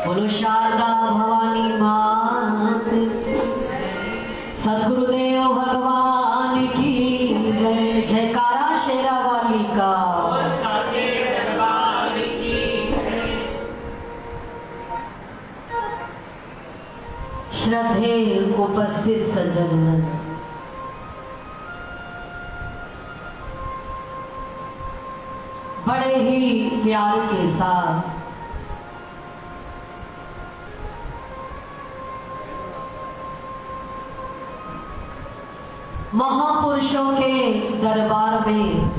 बोलो शारदा भवानी मात, सदगुरुदेव भगवान की जय। जयकारा शेरा वाली का। श्रद्धे उपस्थित सज्जन, बड़े ही प्यार के साथ महापुरुषों के दरबार में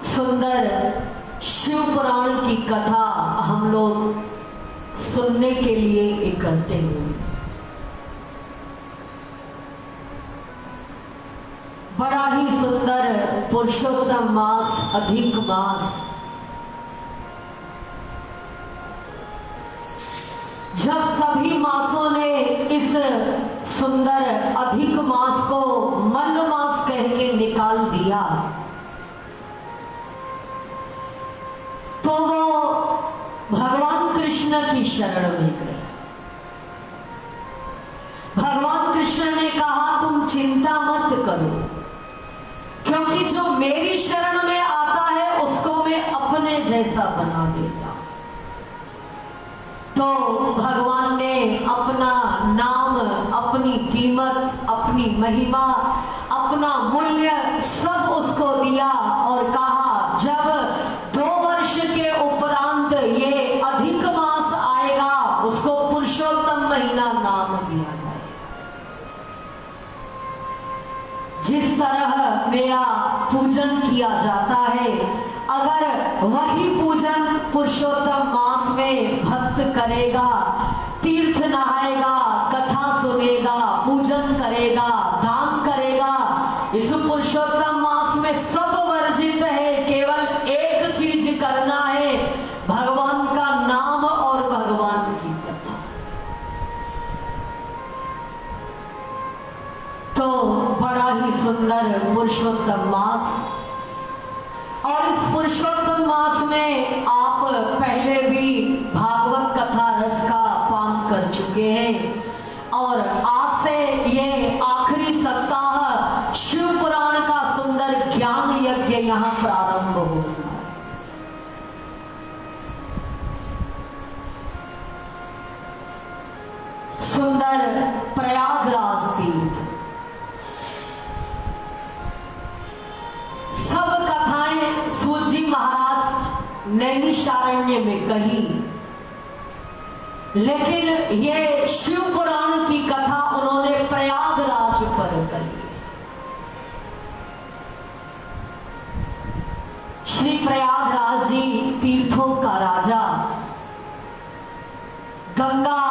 सुंदर शिव पुराण की कथा हम लोग सुनने के लिए इकट्ठे हुए। बड़ा ही सुंदर पुरुषोत्तम मास, अधिक मास, जब सभी मासों ने इस सुंदर अधिक मास को मल्ल मास कह के निकाल दिया, तो वो भगवान कृष्ण की शरण में गए। भगवान कृष्ण ने कहा तुम चिंता मत करो, क्योंकि जो मेरी शरण में आता है उसको मैं अपने जैसा बना देता। तो भगवान ने अपना नाम, अपनी कीमत, अपनी महिमा, अपना मूल्य सब उसको दिया और कहा जब 2 वर्ष के उपरांत ये अधिक मास आएगा उसको पुरुषोत्तम महीना नाम दिया जाए। जिस तरह मेरा पूजन किया जाता है, अगर वही पूजन पुरुषोत्तम मास में भक्त करेगा, तीर्थ नहाएगा, कथा सुनेगा, पूजन करेगा, दान करेगा, इस पुरुषोत्तम मास में सब वर्जित है। केवल एक चीज करना है, भगवान का नाम और भगवान की कथा। तो बड़ा ही सुंदर पुरुषोत्तम मास, और इस पुरुषोत्तम मास में आप पहले भी भागवत कथा रस का पान कर चुके हैं, और आज से ये आखिरी सप्ताह शिव पुराण का सुंदर ज्ञान यज्ञ यहाँ प्रारंभ हो रहा है। सुंदर प्रयागराज तीर्थ, सब कथाएं सूजी महाराज नैमिषारण्य में कही, लेकिन ये शिव पुराण की कथा उन्होंने प्रयागराज पर कही। श्री प्रयागराज जी तीर्थों का राजा, गंगा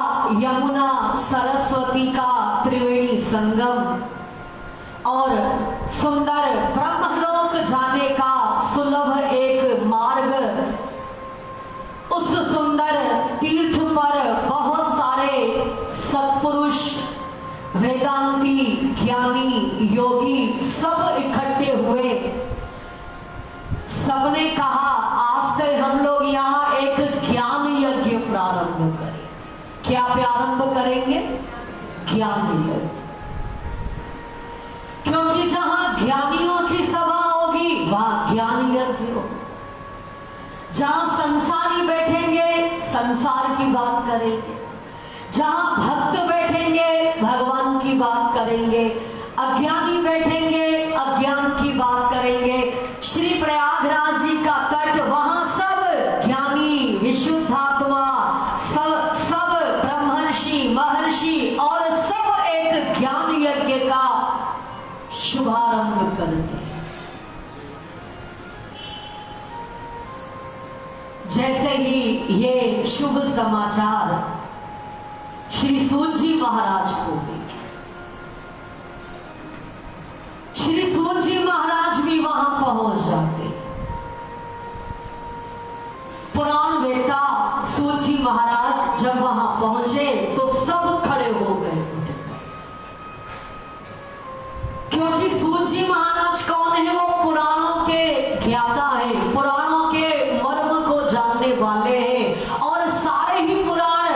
यमुना सरस्वती का त्रिवेणी संगम और सुंदर ब्रह्मलोक जाने का सुलभ एक मार्ग। उस सुंदर तीर्थ पर बहुत सारे सत्पुरुष, वेदांती, ज्ञानी, योगी सब इकट्ठे हुए सबने कहा आज से हम लोग यहाँ एक ज्ञान यज्ञ प्रारंभ करें। क्या प्रारंभ करेंगे? ज्ञान यज्ञ। क्योंकि जहां ज्ञानियों की सभा होगी वहां ज्ञान यज्ञ होगा। जहां संसारी बैठेंगे संसार की बात करेंगे, जहां भक्त बैठेंगे भगवान की बात करेंगे, अज्ञानी बैठेंगे अज्ञान की बात करेंगे। श्री प्रयागराज जी का तट, वहां सब ज्ञानी विशुद्धात्मा, सब ब्रह्मर्षि महर्षि और सब एक ज्ञान यज्ञ का शुभारंभ करते हैं। जैसे ही ये शुभ समाचार श्री सूत जी महाराज को भी, श्री सूत जी महाराज भी वहां पहुंच जाते। पुराण वेता सूत जी महाराज जब वहां पहुंचे तो सब खड़े हो गए, क्योंकि सूत जी महाराज कौन है? वो पुराणों के ज्ञाता है, पुराणों के मर्म को जानने वाले हैं और सारे ही पुराण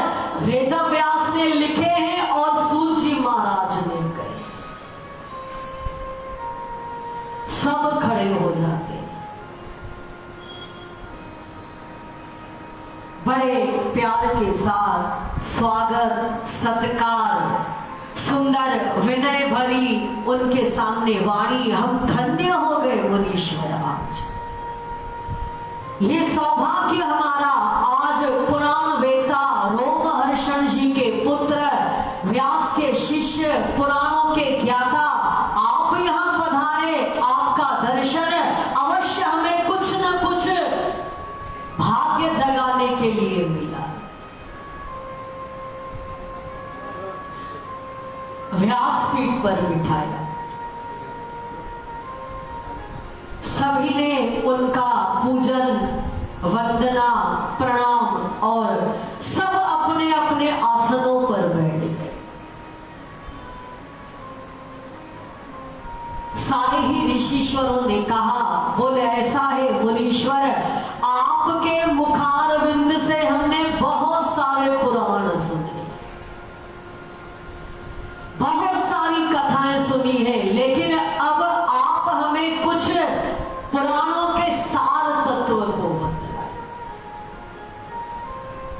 वेद व्यास ने लिखे हैं और सूत जी महाराज ने कहे। सब खड़े हो जाते, बड़े प्यार के साथ स्वागत सत्कार, सुंदर विनय भरी उनके सामने वाणी। हम धन्य हो गए मुनीश्वर, आज ये सौभाग्य हमारा, आज पुराण वेता रोमहर्षण जी के पुत्र, व्यास के शिष्य, पुराणों के ज्ञाता आप यहां पधारे। आपका दर्शन अवश्य हमें कुछ न कुछ भाग्य जगाने के लिए मिला। व्यासपीठ पर बिठाया, सभी ने उनका पूजन वंदना प्रणाम और सब अपने अपने आसनों पर बैठ गए। सारे ही ऋषीश्वरों ने कहा, बोले ऐसा है मुनीश्वर, आपके मुखारविंद से हमने बहुत सारे पुराण सुने, बहुत सारी कथाएं सुनी है, लेकिन अब आप हमें कुछ पुराणों के सार तत्व को बतलाएं।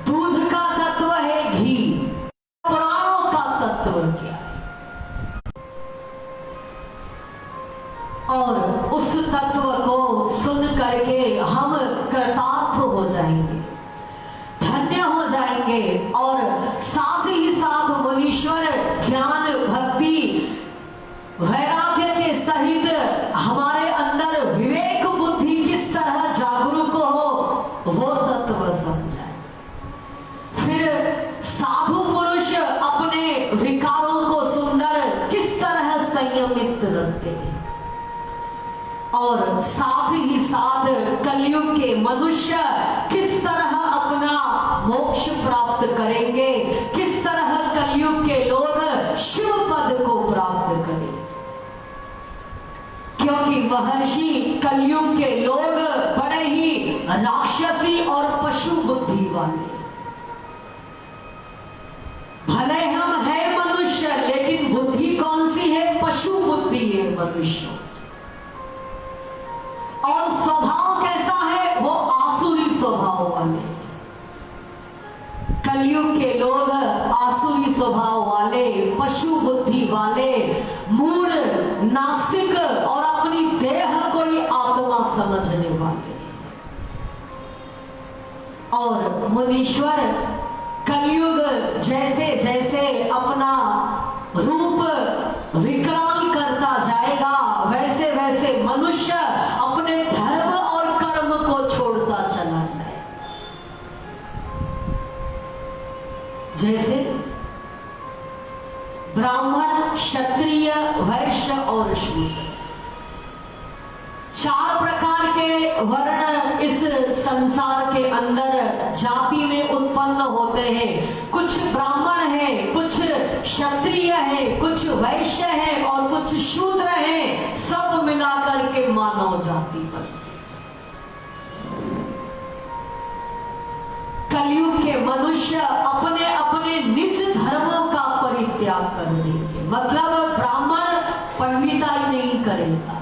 दूध का तत्व है घी, पुराणों का तत्व क्या है? और उस तत्व को सुन करके हम कृतार्थ हो जाएंगे, धन्य हो जाएंगे और साथ ही साथ मुनीश्वर ज्ञान भक्ति वैराग्य के सहित हमारे अंदर विवेक बुद्धि किस तरह जागरूक हो वो तत्व समझाए। फिर साधु पुरुष अपने विकारों को सुंदर किस तरह संयमित रखते हैं और साथ ही साथ कलयुग के मनुष्य किस तरह अपना मोक्ष प्राप्त करेंगे, किस तरह कलयुग के लोग शिव पद को प्राप्त करेंगे। क्योंकि महर्षि कलयुग के लोग बड़े ही राक्षसी और पशु बुद्धि वाले, भले हम है मनुष्य लेकिन बुद्धि कौन सी है? पशु बुद्धि है मनुष्य। और स्वभाव कैसा है? वो आसुरी स्वभाव वाले। कलयुग के लोग आसुरी स्वभाव वाले, पशु बुद्धि वाले, मूढ़ नास्तिक और अपनी देह को ही आत्मा समझने वाले। और मुनीश्वर कलयुग जैसे जैसे अपना रूप विकराल करता जाएगा वैसे वैसे मनुष्य अपने धर्म और कर्म को छोड़ता चला जाए। जैसे ब्राह्मण क्षत्रिय वैश्य और शूद्र, चार प्रकार के वर्ण इस संसार के अंदर जाति में उत्पन्न होते हैं। कुछ ब्राह्मण है, कुछ क्षत्रिय है, कुछ वैश्य है और कुछ शूद्र है। सब मिलाकर के मानव जाति बनती। मनुष्य अपने अपने निज धर्मों का परित्याग कर देंगे। मतलब ब्राह्मण पंडिताई नहीं करेगा।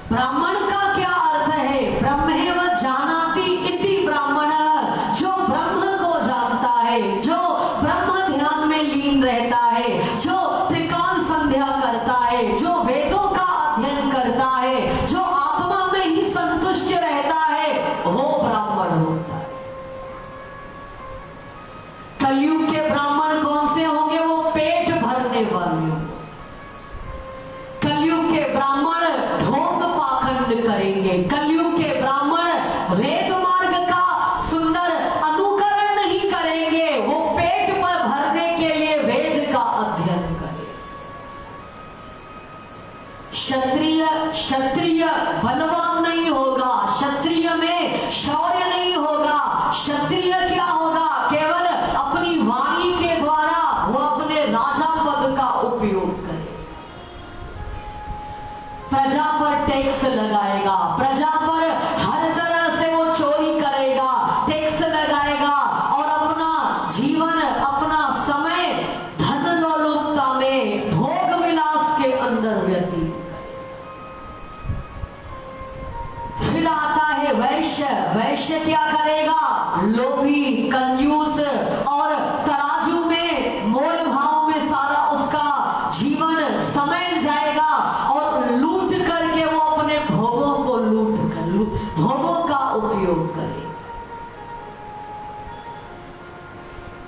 ब्राह्मण का क्या अर्थ है? ब्रह्मेव जानाति इति ब्राह्मण, जो ब्रह्म को जानता है, जो ब्रह्म ध्यान में लीन रहता है, जो त्रिकाल संध्या करता है, जो वेदों का अध्ययन करता है, जो आत्मा में ही संतुष्ट रहता है, वो ब्राह्मण होता है। कलयुग के ब्राह्मण कौन से होंगे? वो पेट भरने वाले होंगे। कलयुग के ब्राह्मण ढोंग पाखंड करेंगे। कलयुग के ब्राह्मण वेद मार्ग का सुंदर अनुकरण नहीं करेंगे, वो पेट पर भरने के लिए वेद का अध्ययन करेंगे। क्षत्रिय बलवान नहीं होगा, क्षत्रिय में शौर्य नहीं होगा। क्षत्रिय क्या होगा? केवल अपनी वाणी के द्वारा वो अपने राजा पद का उपयोग करे। प्रजा पर टैक्स लगाएगा, प्रजा पर हर तरह से वो चोरी करेगा, टैक्स लगाएगा और अपना जीवन, अपना समय धन लोलुपता में, भोग विलास के अंदर व्यतीत। फिर आता है वैश्य। वैश्य क्या करेगा? लोभी, कंजूस और तराजू में, मोल भाव में सारा उसका जीवन समय जाएगा और लूट करके वो अपने भोगों को भोगों का उपयोग करे।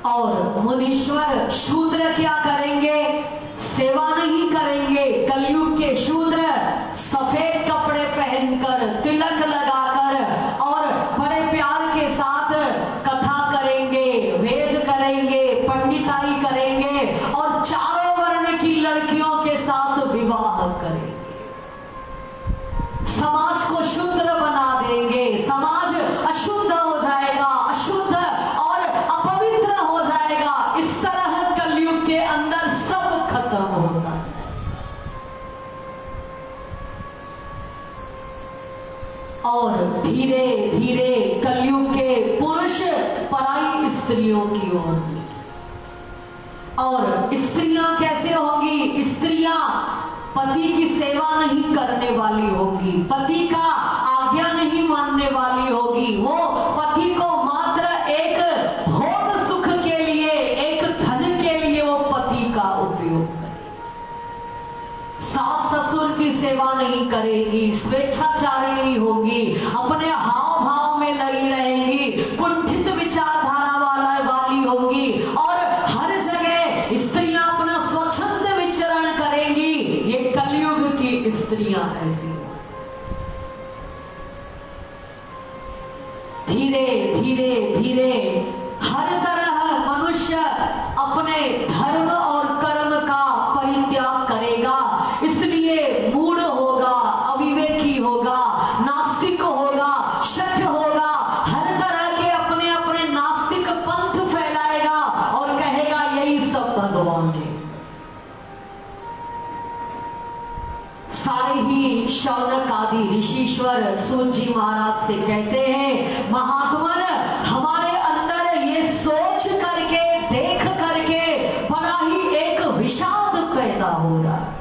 और मुनीश्वर शूद्र क्या करेंगे? सेवा नहीं करेंगे। कलयुग के शूद्र सफेद कपड़े पहनकर, तिलक लगाकर और बड़े प्यार के साथ कथा करेंगे, वेद करेंगे, पंडिताई करेंगे और चारों वर्ण की लड़कियों के साथ विवाह करेंगे। समाज को शुद्ध बना देंगे। समाज अशुद्ध हो जाएगा, अशुद्ध और अपवित्र हो जाएगा। इस तरह कलयुग के अंदर सब खत्म होता है। और धीरे धीरे कलयुग के पुरुष पराई स्त्रियों की ओर देखें। और स्त्रियां कैसे होंगी? स्त्रियां पति की सेवा नहीं करने वाली होगी, पति का आज्ञा नहीं मानने वाली होगी। वो पति को मात्र एक भोग सुख के लिए, एक धन के लिए वो पति का उपयोग करेगी। सास ससुर की सेवा नहीं करेगी, स्वेच्छाचारिणी होगी, अपने हाव भाव में लगी रहेंगी, कुंठित विचारधारा वाली होगी और हर जगह स्त्रियां अपना स्वच्छंद विचरण करेंगी। ये कलयुग की स्त्रियां ऐसी। धीरे धीरे धीरे हर तरह मनुष्य अपने धर्म और कर्म का परित्याग करेगा। इसलिए मूढ़ होगा, अविवेकी होगा, नास्तिक होगा, शठ होगा, हर तरह के अपने अपने नास्तिक पंथ फैलाएगा और कहेगा यही सब भगवान है। सारे ही शौनक आदि ऋषीश्वर सूत जी महाराज से कहते हैं, महात्मन हमारे अंदर ये सोच करके, देख करके बड़ा ही एक विषाद पैदा हो रहा है।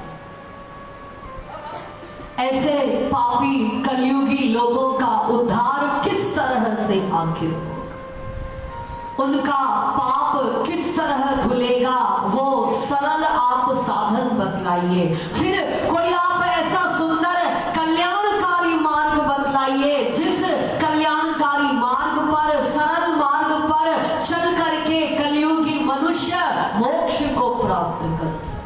ऐसे पापी कलयुगी लोगों का उद्धार किस तरह से आखिर होगा? उनका पाप किस तरह धुलेगा? वो सरल आप साधन बतलाइए। फिर कोई आप ऐसा सुंदर कल्याणकारी मार्ग बतलाइए, जिस कल्याणकारी मार्ग पर, सरल मार्ग पर चल करके कलयुगी मनुष्य मोक्ष को प्राप्त कर सके।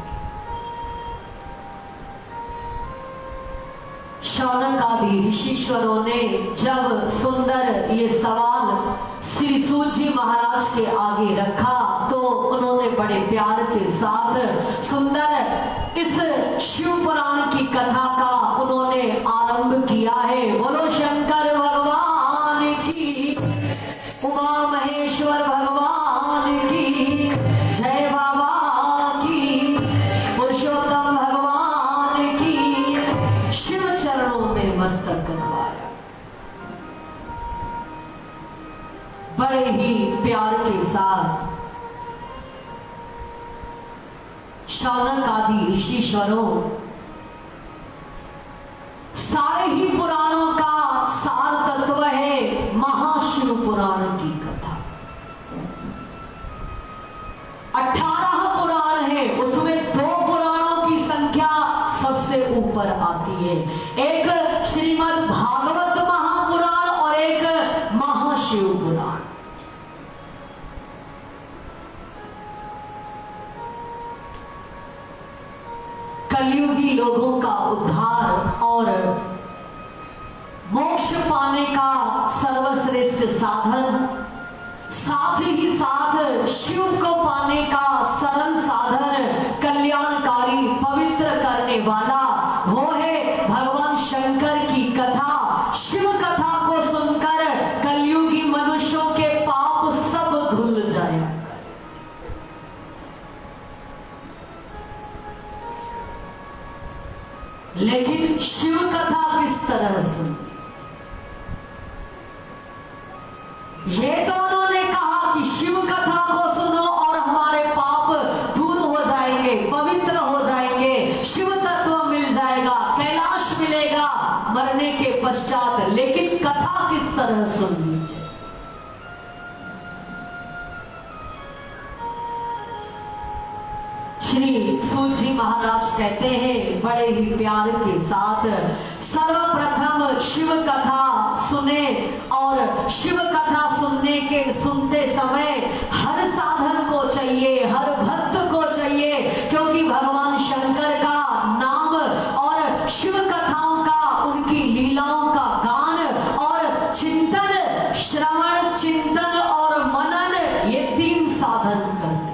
शौनक आदि ऋषीश्वरों ने जब सुंदर ये सवाल श्री सूत जी महाराज के आगे रखा तो उन्होंने बड़े प्यार के साथ सुंदर इस शिव पुराण की कथा का उन्होंने आरंभ किया है। बोलो शंकर भगवान की, उमा महेश्वर भगवान की जय, बाबा की, पुरुषोत्तम भगवान की। शिव चरणों में मस्तक नवाया। बड़े ही प्यार के साथ शौनक आदि ऋषिश्वरों सारे ही पुराणों का सार तत्व है महाशिव पुराण की कथा। 18 पुराण है, उसमें 2 पुराणों की संख्या सबसे ऊपर आती है, एक श्रीमद् भागवत महापुराण और एक महाशिव पुराण। कलयुगी लोगों का उद्धार और मोक्ष पाने का सर्वश्रेष्ठ साधन, साथ ही साथ शिव को पाने का सरल साधन, कल्याणकारी पवित्र करने वाला वो है भगवान शंकर की कथा। शिव कथा को सुनकर कलयुगी मनुष्यों के पाप सब धुल जाए। लेकिन शिव कथा किस तरह सुनी? ये तो उन्होंने कहा कि शिव कथा को सुनो और हमारे पाप दूर हो जाएंगे, पवित्र हो जाएंगे, शिव तत्व मिल जाएगा, कैलाश मिलेगा मरने के पश्चात। लेकिन कथा किस तरह सुननी चाहिए? श्री सूत जी महाराज कहते हैं बड़े ही प्यार के साथ, सर्वप्रथम शिव कथा सुने और शिव कथा सुनते समय हर साधक को चाहिए, हर भक्त को चाहिए, क्योंकि भगवान शंकर का नाम और शिव कथाओं का, उनकी लीलाओं का गान और चिंतन, श्रवण, चिंतन और मनन, ये 3 साधन करने।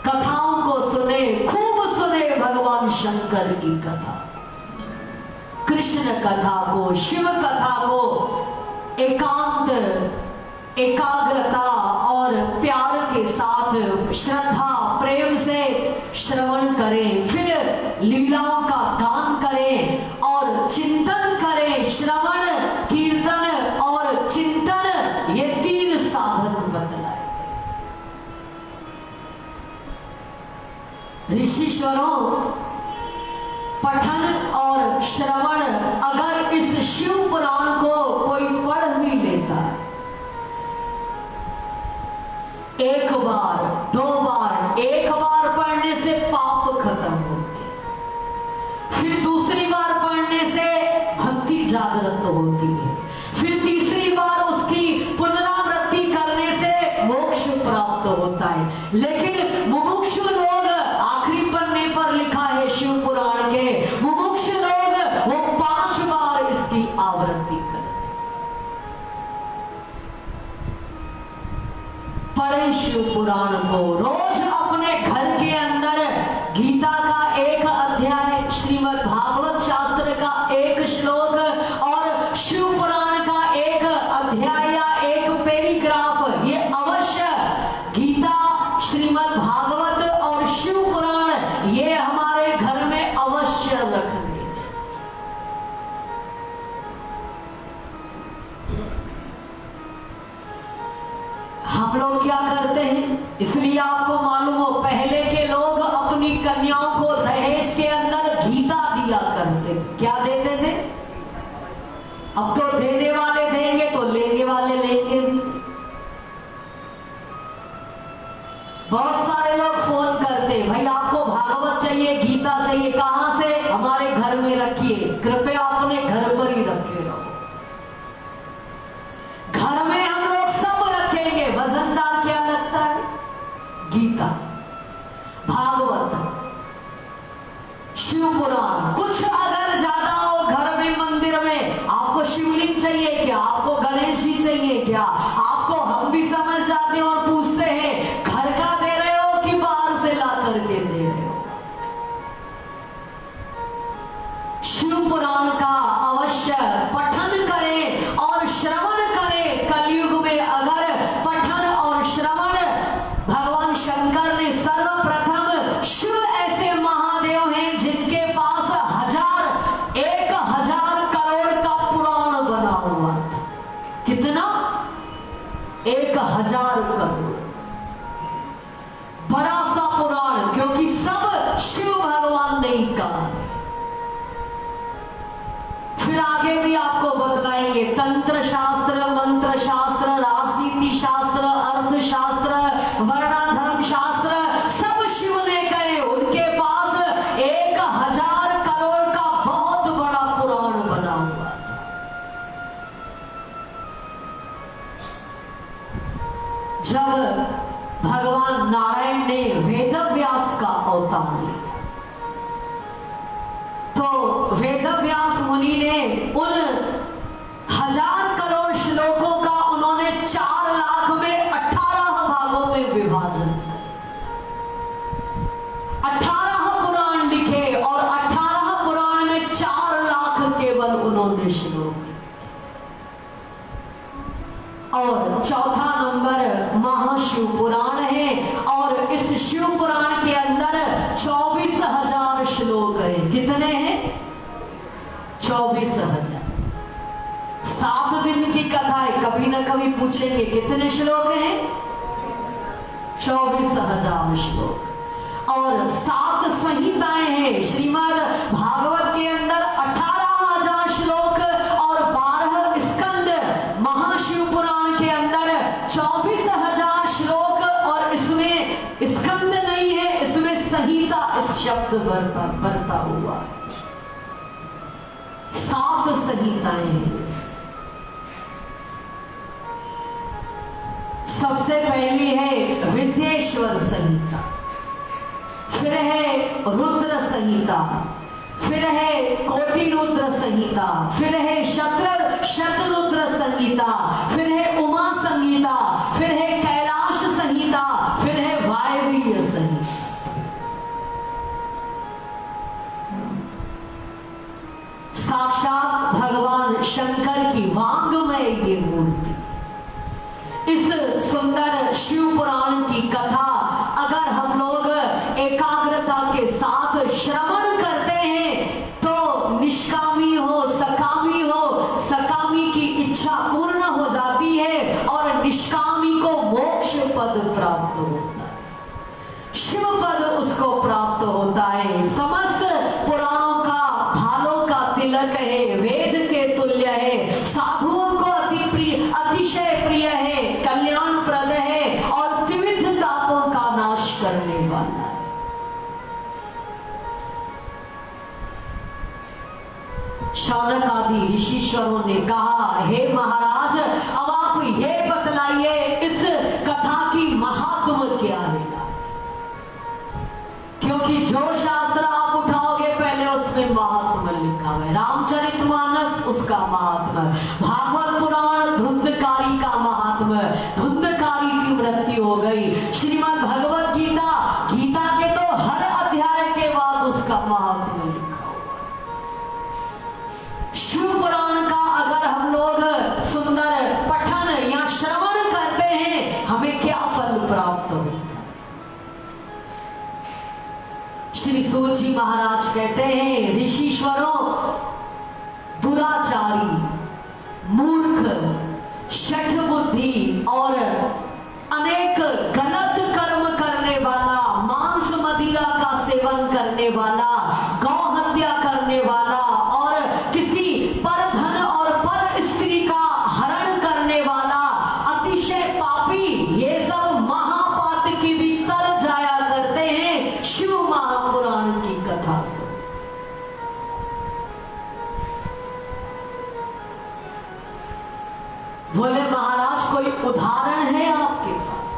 कथाओं को सुने, खूब सुने भगवान शंकर की कथा, कृष्ण कथा को, शिव कथा को एकांत, एकाग्रता और प्यार के साथ श्रद्धा प्रेम से श्रवण करें, फिर लीलाओं का गान करें और चिंतन करें। श्रवण, कीर्तन और चिंतन, ये 3 साधन बतलाए। ऋषिश्वरों, पठन और श्रवण, अगर इस शिव पुराण को कोई पढ़ भी लेता है, 1 बार 2 बार, 1 बार पढ़ने से पाप खत्म होते, फिर दूसरी बार पढ़ने से भक्ति जागृत होती है, फिर तीसरी बार उसकी पुनरावृत्ति करने से मोक्ष प्राप्त होता है। लेकिन मुमुक्षु लोग, आखिरी पन्ने पर लिखा है शिव पुराण के, मुमुक्षु लोग वो 5 बार इसकी आवृत्ति करते। पढ़े शिव पुराण को, रोज अपने घर के अंदर गीता का 1 अध्याय, श्रीमद् भागवत शास्त्र का 1 श्लोक और शिव पुराण का 1 अध्याय या 1 पैराग्राफ, ये अवश्य गीता, श्रीमद् भागवत और शिव पुराण, ये हमारे घर में अवश्य रखने चाहिए। हम लोग क्या करते हैं, इसलिए आपको मालूम हो, पहले के लोग अपनी कन्याओं को दहेज के अंदर गीता दिया करते। क्या देते थे? अब तो देने वाले देंगे तो लेने वाले लेंगे भी। बहुत सारे लोग फोन करते, भाई आपको भागवत चाहिए, गीता चाहिए, कहां से? हमारे घर में रखिए, कृपया अपने घर पर ही रखे रहो। घर में हम लोग सब रखेंगे। वजनदार क्या लगता है? गीता, भागवत, शिव पुराण। कुछ अगर ज्यादा हो घर में, मंदिर में, आपको शिवलिंग चाहिए क्या? आपको गणेश जी चाहिए क्या? आपको हम भी समझ जाते हैं और पूछते हैं, घर का दे रहे हो कि बाहर से ला करके दे रहे हो? शिव पुराण का अवश्य पठन करें और श्रवण करें। कलयुग में अगर पठन और श्रवण, भगवान शंकर ने सर्वप्रथम, शिव ऐसे महादेव हैं जिनके पास 1000 करोड़ का पुराण बना हुआ था। कितना? 1000 करोड़। बड़ा सा पुराण, क्योंकि सब शिव भगवान ने ही कहा। फिर आगे भी आपको बतलाएंगे तंत्र शास्त्र, मंत्र शास्त्र, राजनीति शास्त्र, अर्थशास्त्र, वर्णाधर्म शास्त्र, सब शिव ने कहे। उनके पास 1000 करोड़ का बहुत बड़ा पुराण बना हुआ था। जब भगवान नारायण ने वेदव्यास का अवतार लिया, तो वेदव्यास मुनि ने उन 1000 करोड़ श्लोकों का उन्होंने 4 लाख में 18 भागों में विभाजन, 18 पुराण लिखे और 18 पुराण में 4 लाख केवल उन्होंने श्लोक। और चौथा नंबर महाशिव पुराण है, और इस शिव पुराण के अंदर 24,000 श्लोक है। कितने हैं? 24,000। 7 दिन की कथा है, कभी ना कभी पूछेंगे कितने श्लोक हैं? 24,000 श्लोक। और 7 संहिताएं हैं। श्रीमद् भागवत के अंदर 18,000 श्लोक और 12 स्कंद। महाशिव पुराण के अंदर 24,000 श्लोक, और इसमें स्कंद नहीं है, इसमें संहिता इस शब्द भरता हुआ। 7 संहिताएं हैं। सबसे पहली है विद्येश्वर संहिता, फिर है रुद्र संहिता, फिर है कोटि रुद्र संहिता, फिर है शतरुद्र संहिता, फिर है उमा संहिता, फिर है कैलाश संहिता, फिर है वायवीय संहिता। साक्षात भगवान शंकर की वांग्मय ये मूर्ति। इस सुंदर शिव पुराण की कथा अगर हम लोग एकाग्रता के साथ श्रवण करते हैं तो निष्कामी हो, सकामी की इच्छा पूर्ण हो जाती है और निष्कामी को मोक्ष पद प्राप्त होता है, शिव पद उसको प्राप्त होता है। समस्त पुराणों का भालों का तिलक है, वेद के तुल्य है, साधुओं को अतिशय प्रिय है, कल्याणप्रद है और त्रिविध तापों का नाश करने वाला है। शौनक आदि ऋषिश्वरों ने कहा, हे महाराज, अब आप ये बतलाइए इस कथा की महात्म क्या है, क्योंकि जो शास्त्र आप उठाओगे पहले उसमें महात्मा लिखा हुआ है। रामचरितमानस उसका महात्मा, भागवत पुराण धुंधकारी का महात्मा, धुंधकारी की मृत्यु हो गई। श्रीमद् भगवत गीता के तो हर अध्याय के बाद उसका महात्मा लिखा हुआ है। शिव पुराण का अगर हम लोग सुंदर पठन या श्रवण करते हैं, हमें क्या फल प्राप्त होता है? श्री सूत जी महाराज कहते हैं, ऋषिश्वरों, दुराचारी, मूर्ख, शठ बुद्धि और अनेक गलत कर्म करने वाला, मांस मदिरा का सेवन करने वाला, गौ हत्या करने वाला और किसी पर धन और पर स्त्री का हरण करने वाला अतिशय पापी, ये सब महापात की भी तर जाया करते हैं शिव महापुराण की कथा से। बोले महाराज कोई उदाहरण है आपके पास?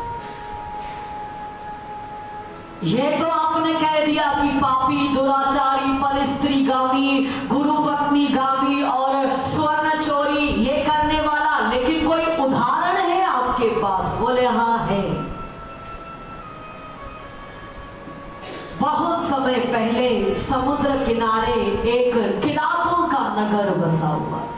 ये तो आपने कह दिया कि पापी, दुराचारी, पर स्त्री गामी, गुरु पत्नी गामी और स्वर्ण चोरी ये करने वाला, लेकिन कोई उदाहरण है आपके पास? बोले हाँ है। बहुत समय पहले समुद्र किनारे एक किरातों का नगर बसा हुआ था।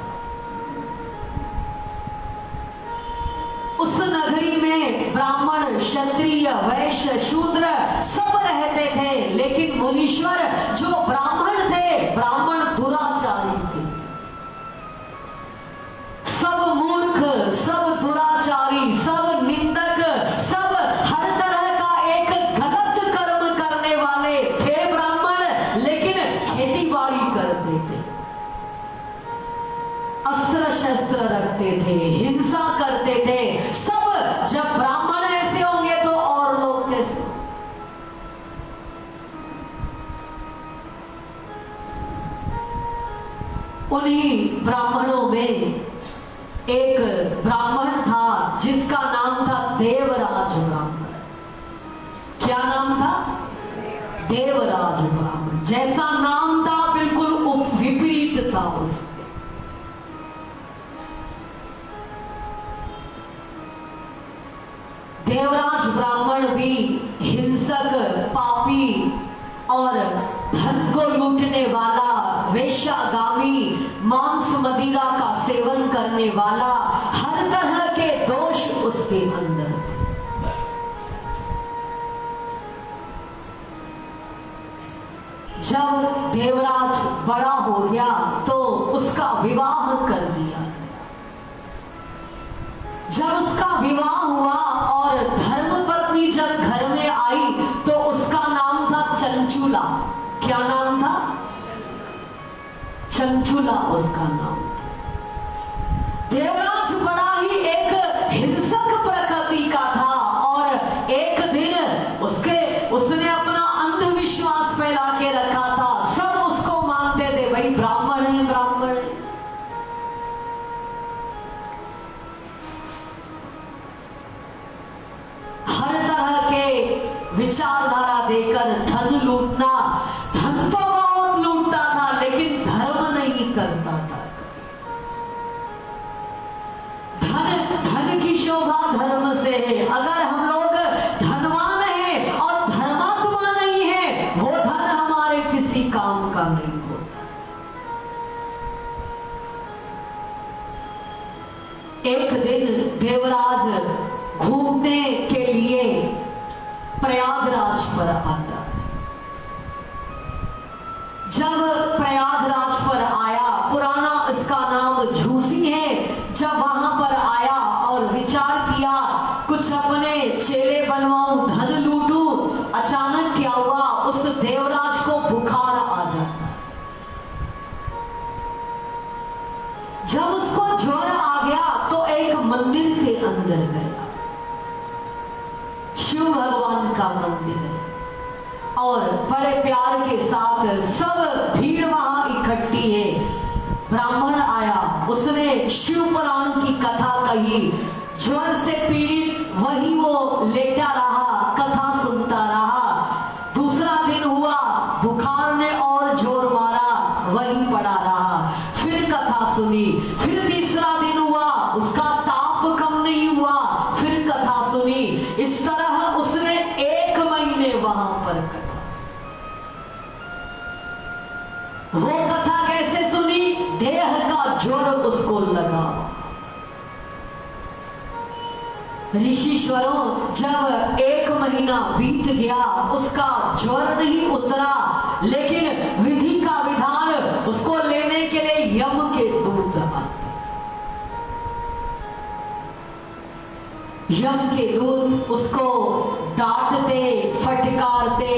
उस नगरी में ब्राह्मण, क्षत्रिय, वैश्य, शूद्र सब रहते थे, लेकिन मुनीश्वर जो ब्राह्मण थे, ब्राह्मण दुराचारी थे। सब मूर्ख, सब दुराचारी, सब निंदक शस्त्र रखते थे, हिंसा करते थे। सब जब ब्राह्मण ऐसे होंगे तो और लोग कैसे? उन्हीं ब्राह्मणों में एक ब्राह्मण था जिसका नाम था देवराज ब्राह्मण। क्या नाम था? देवराज ब्राह्मण। जैसा नाम था बिल्कुल विपरीत था उसके। देवराज ब्राह्मण भी हिंसक, पापी और धन को लूटने वाला, वेश्यागामी, मांस मदिरा का सेवन करने वाला, हर तरह के दोष उसके अंदर थे। जब देवराज बड़ा हो गया तो उसका विवाह कर दिया। जब उसका विवाह हुआ और धर्मपत्नी जब घर में आई तो उसका नाम था चंचुला। क्या नाम था? चंचुला उसका नाम था। देवराज बड़ा ही एक हिंसक प्रकृति का था और एक दिन उसने अपना अंधविश्वास फैला के रखा था। सब उसको मानते थे, भाई ब्राह्मण है, ब्राह्मण है। हर तरह के विचारधारा देकर धन लूटना, धन तो बहुत लूटता था लेकिन धर्म नहीं करता था। धन की शोभा धर्म से है। अगर हम लोग धनवान हैं और धर्मात्मा नहीं है, वो धन हमारे किसी काम का नहीं होता। एक दिन देवराज घूमने के लिए प्रयागराज पर आता। जब प्रयागराज पर आया, पुराना इसका नाम झूसी है, जब वहां पर आया और विचार किया कुछ अपने चेले बनवाऊं, धन लूटूं, अचानक क्या हुआ, उस देवराज को बुखार आ जाता। जब उसको ज्वर आ गया तो एक मंदिर के अंदर गया। शिव भगवान का मंदिर है और बड़े प्यार के साथ सब भीड़ वहां इकट्ठी है। ब्राह्मण आया, उसने शिव पुराण की कथा कही। ज्वर से पीड़ित वही वो लेटा रहा, कथा सुनता रहा। दूसरा दिन हुआ, बुखार ने और जोर मारा, वही पड़ा रहा। फिर कथा सुनी। फिर तीसरा दिन हुआ, उसका ताप कम नहीं हुआ, फिर कथा सुनी। इस तरह उसने 1 महीने वहां पर कथा सुनी। वो कथा कैसे सुनी? देह का ज्वर उसको लगा। ऋषीश्वरों, जब 1 महीना बीत गया, उसका ज्वर नहीं उतरा, लेकिन विधि का विधान, उसको लेने के लिए यम के दूत आते। यम के दूत उसको डांटते, फटकारते,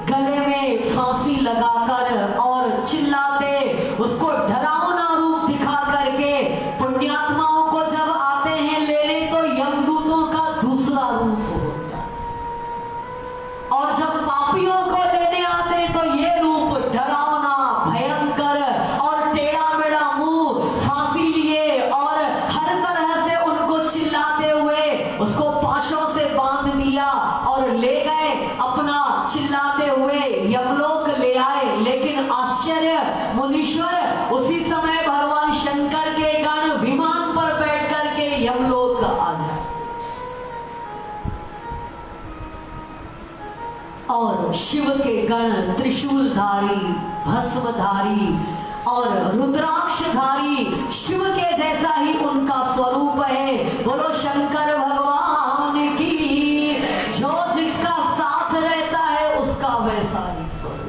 गले में फांसी लगाकर और चिल्लाते, उसको डरावना रूप दिखा करके। पुण्यात्माओं को जब आते हैं लेने तो यमदूतों का दूसरा रूप होता है, और जब पापियों को लेने आते तो ये रूप डरावना, भयंकर और टेढ़ा मेढ़ा मुंह, फांसी लिए और हर तरह से उनको चिल्लाते हुए उसको पाशों से बांध दिया और ले गए। अपना चिल्लाते हुए यमलोक ले आए। लेकिन आश्चर्य, मुनीश्वर, उसी समय भगवान शंकर के गण विमान पर बैठ करके यमलोक आ जाए और शिव के गण त्रिशूलधारी, भस्मधारी और रुद्राक्षधारी, शिव के जैसा ही उनका स्वरूप है। बोलो शंकर भगवान की। जो जिसका साथ रहता है उसका वैसा ही स्वरूप,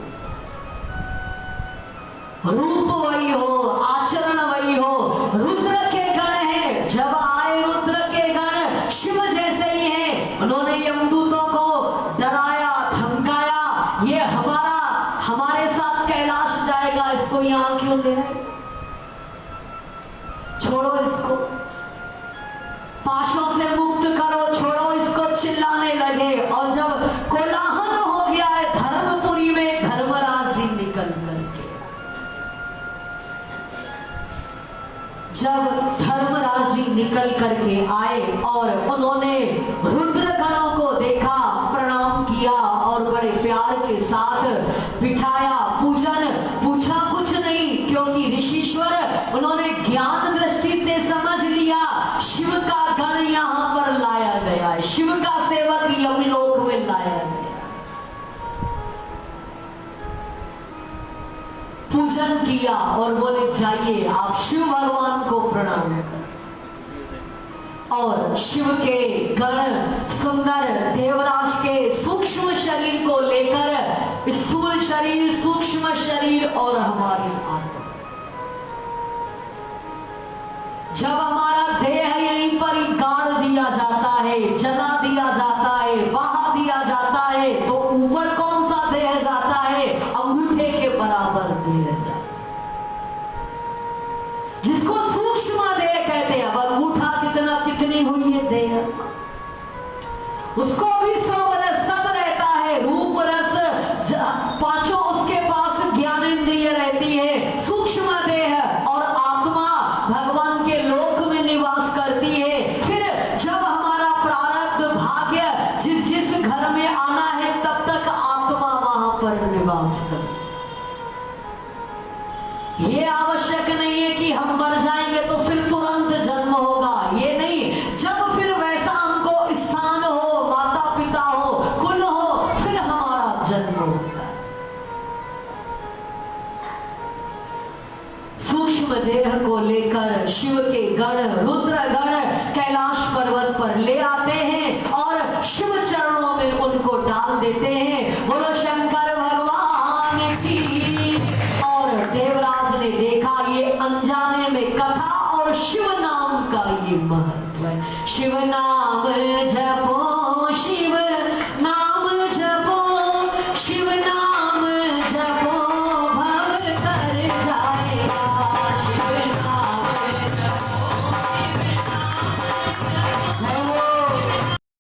रूप वही हो, आचरण वही हो। रुद्र के गण है, जब आए रुद्र के गण शिव जैसे ही हैं। उन्होंने यमदूतों को डराया, धमकाया, ये हमारे साथ कैलाश जाएगा, इसको यहां क्यों ले आए? छोड़ो इसको, पाशों से मुक्त करो, छोड़ो इसको, चिल्लाने लगे। और जब कोलाहल हो गया है धर्मपुरी में, धर्मराज जी निकल करके, जब धर्मराज जी निकल करके आए और उन्होंने रुद्रगणों को देखा, प्रणाम किया और बड़े प्यार के साथ बिठाया, पूजन पूछा कुछ नहीं, क्योंकि ऋषीश्वर उन्होंने ज्ञान दृष्टि से समझ लिया शिव का गण यहां पर लाया गया है, शिव का सेवक यमलोक में लाया गया। पूजन किया और बोले जाइए आप शिव भगवान को प्रणाम करें। और शिव के गण सुंदर देवराज के सूक्ष्म शरीर को लेकर, स्थूल शरीर, सूक्ष्म शरीर और हमारी आत्मा, जब हमारा देह यहीं पर ही गाड़ दिया जाता है, जला दिया जाता है, बहा दिया जाता है, तो ऊपर कौन सा देह जाता है? अंगूठे के बराबर देह जाता है, जिसको सूक्ष्म देह कहते हैं। अब अंगूठा कितना, कितनी हुई है देह, उसको भी 100 बरस सब रहता है, रूप रस पांचों उसके पास ज्ञानेंद्रिय रहती है। सूक्ष्म देह और आत्मा भगवान के लोक में निवास करती है। फिर जब हमारा प्रारब्ध भाग्य जिस जिस घर में आना है, तब तक आत्मा वहां पर निवास करे। ये आवश्यक नहीं है कि हम मर जाएंगे तो फिर तुरंत जन्म होगा, ये नहीं। जब फिर वैसा हमको स्थान हो, माता पिता हो, कुल हो, फिर हमारा जन्म होगा। सूक्ष्म देह को लेकर शिव के गण, रुद्र गण कैलाश पर्वत पर ले आते हैं और शिव चरणों में उनको डाल देते हैं। बोलो शंकर भगवान की। और देवराज ने देखा ये अनजाने में कथा और शिव नाम का ये महत्व है। शिव नाम